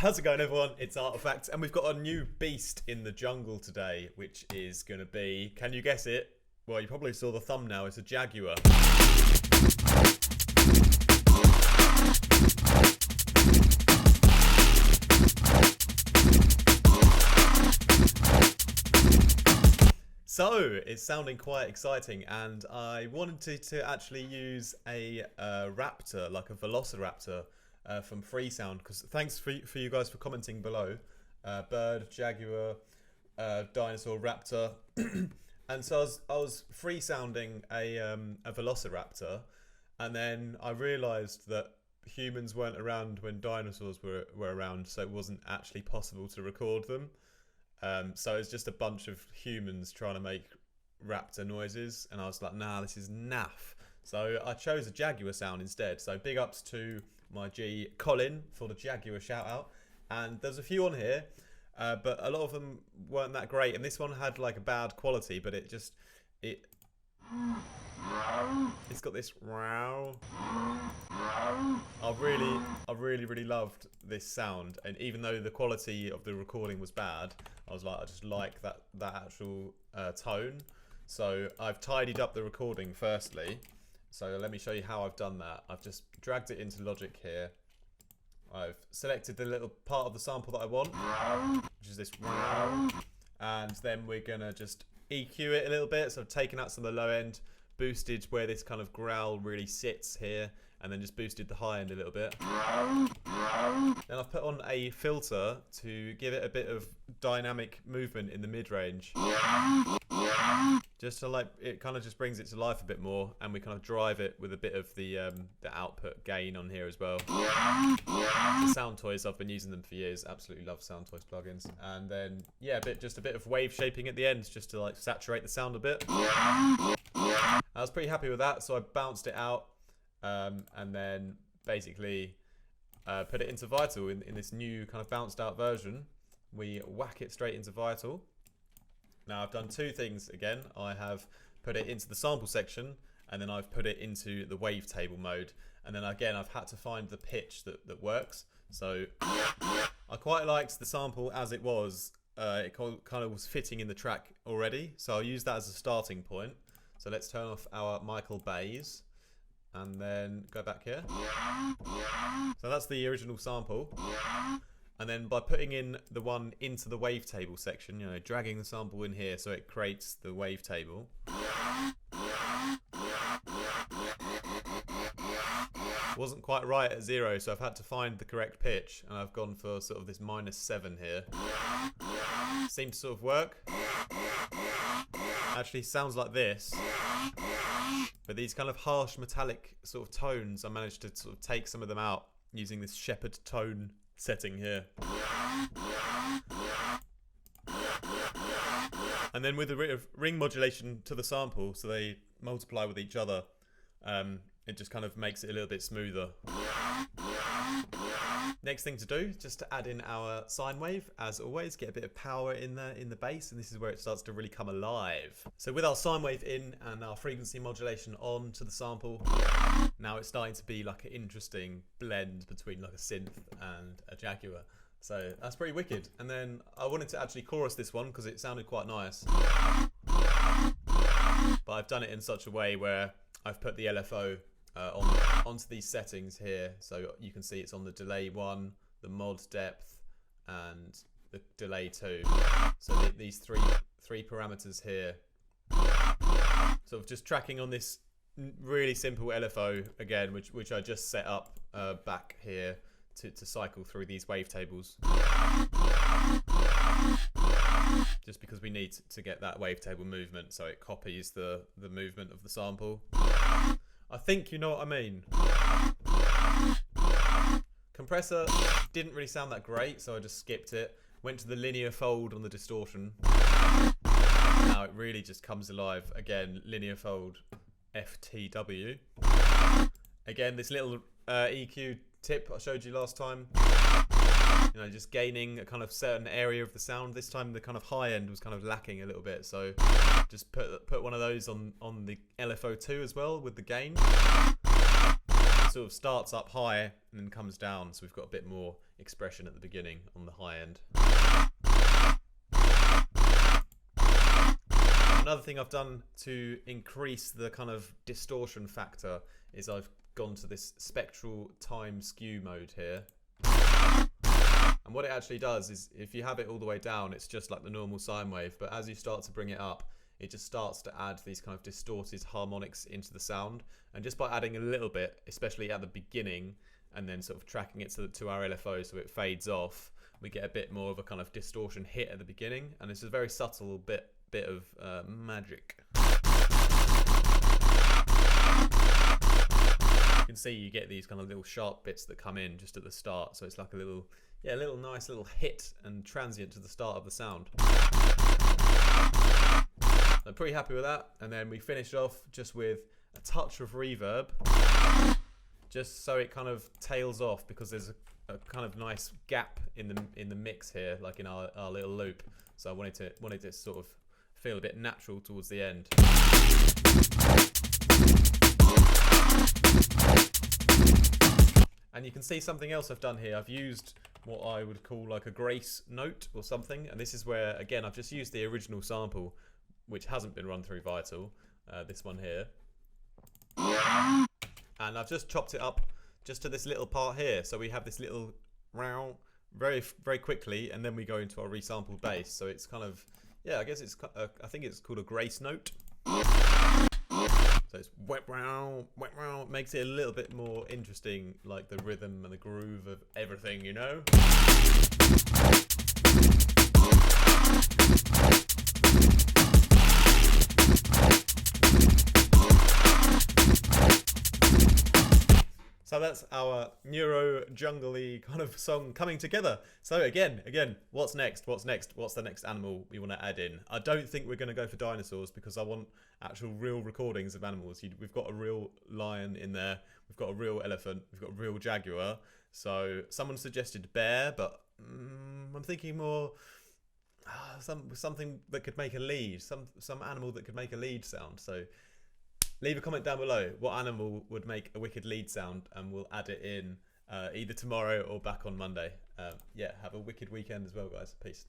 How's it going, everyone? It's Artifact, and we've got a new beast in the jungle today, which is going to be, can you guess it? Well, you probably saw the thumbnail, it's a Jaguar. So, it's sounding quite exciting, and I wanted to actually use a raptor, like a velociraptor, from Freesound, because thanks for you guys for commenting below. Bird, Jaguar, dinosaur, raptor. And so I was freesounding a velociraptor, and then I realised that humans weren't around when dinosaurs were around, so it wasn't actually possible to record them. So it's just a bunch of humans trying to make raptor noises, and I was like, nah, this is naff. So I chose a Jaguar sound instead. So big ups to my G Colin for the Jaguar shout out. And there's a few on here, but a lot of them weren't that great. And this one had like a bad quality, but it's got this wow. I really loved this sound, and even though the quality of the recording was bad, I was like, I just like that actual tone. So I've tidied up the recording firstly. So let me show you how I've done that. I've just dragged it into Logic here. I've selected the little part of the sample that I want, which is this wow. And then we're gonna just EQ it a little bit. So I've taken out some of the low end, boosted where this kind of growl really sits here, and then just boosted the high end a little bit. Then I've put on a filter to give it a bit of dynamic movement in the mid-range. Just to like, it kind of just brings it to life a bit more, and we kind of drive it with a bit of the output gain on here as well. The Sound Toys, I've been using them for years. Absolutely love Sound Toys plugins. And then yeah, just a bit of wave shaping at the end, just to like saturate the sound a bit. I was pretty happy with that, so I bounced it out, and then basically put it into Vital in this new kind of bounced out version. We whack it straight into Vital. Now I've done two things again. I have put it into the sample section, and then I've put it into the wavetable mode. And then again, I've had to find the pitch that works. So I quite liked the sample as it was. It kind of was fitting in the track already. So I'll use that as a starting point. So let's turn off our Michael Bays and then go back here. So that's the original sample. And then by putting in the one into the wavetable section, you know, dragging the sample in here so it creates the wavetable. Wasn't quite right at 0, so I've had to find the correct pitch, and I've gone for sort of this -7 here. Seems to sort of work. Actually sounds like this. But these kind of harsh metallic sort of tones, I managed to sort of take some of them out using this shepherd tone setting here. And then with a bit of ring modulation to the sample, so they multiply with each other, it just kind of makes it a little bit smoother. Next thing to do, just to add in our sine wave, as always, get a bit of power in the bass, and this is where it starts to really come alive. So with our sine wave in and our frequency modulation on to the sample, now it's starting to be like an interesting blend between like a synth and a Jaguar. So that's pretty wicked. And then I wanted to actually chorus this one because it sounded quite nice. But I've done it in such a way where I've put the LFO onto these settings here, so you can see it's on the delay 1, the mod depth, and the delay 2. So these three parameters here, sort of just tracking on this really simple LFO again, which I just set up back here to cycle through these wavetables, just because we need to get that wavetable movement, so it copies the movement of the sample. I think you know what I mean. Compressor didn't really sound that great, so I just skipped it. Went to the linear fold on the distortion. Now it really just comes alive. Again, linear fold FTW. Again, this little EQ tip I showed you last time. You know, just gaining a kind of certain area of the sound. This time the kind of high end was kind of lacking a little bit, so just put one of those on the LFO2 as well with the gain. sort of starts up high and then comes down, so we've got a bit more expression at the beginning on the high end. Another thing I've done to increase the kind of distortion factor is I've gone to this spectral time skew mode here. And what it actually does is, if you have it all the way down, it's just like the normal sine wave, but as you start to bring it up, it just starts to add these kind of distorted harmonics into the sound. And just by adding a little bit, especially at the beginning, and then sort of tracking it to our LFO so it fades off, we get a bit more of a kind of distortion hit at the beginning, and it's a very subtle bit of magic. You can see you get these kind of little sharp bits that come in just at the start, so it's like a little, yeah, a little nice little hit and transient to the start of the sound. I'm pretty happy with that, and then we finish off just with a touch of reverb, just so it kind of tails off, because there's a kind of nice gap in the mix here, like in our little loop. So I wanted to sort of feel a bit natural towards the end. And you can see something else I've done here. I've used what I would call like a grace note or something, and this is where, again, I've just used the original sample, which hasn't been run through Vital, this one here, and I've just chopped it up just to this little part here. So we have this little row very quickly, and then we go into our resampled bass. So it's kind of, yeah, I guess it's, I think it's called a grace note. So it's wet row, makes it a little bit more interesting, like the rhythm and the groove of everything, you know? So that's our neuro jungly kind of song coming together. So again, what's next? What's next? What's the next animal we want to add in? I don't think we're going to go for dinosaurs, because I want actual real recordings of animals. We've got a real lion in there. We've got a real elephant. We've got a real jaguar. So someone suggested bear, but I'm thinking more something that could make a lead, some animal that could make a lead sound. So leave a comment down below what animal would make a wicked lead sound, and we'll add it in either tomorrow or back on Monday. Yeah, have a wicked weekend as well, guys. Peace.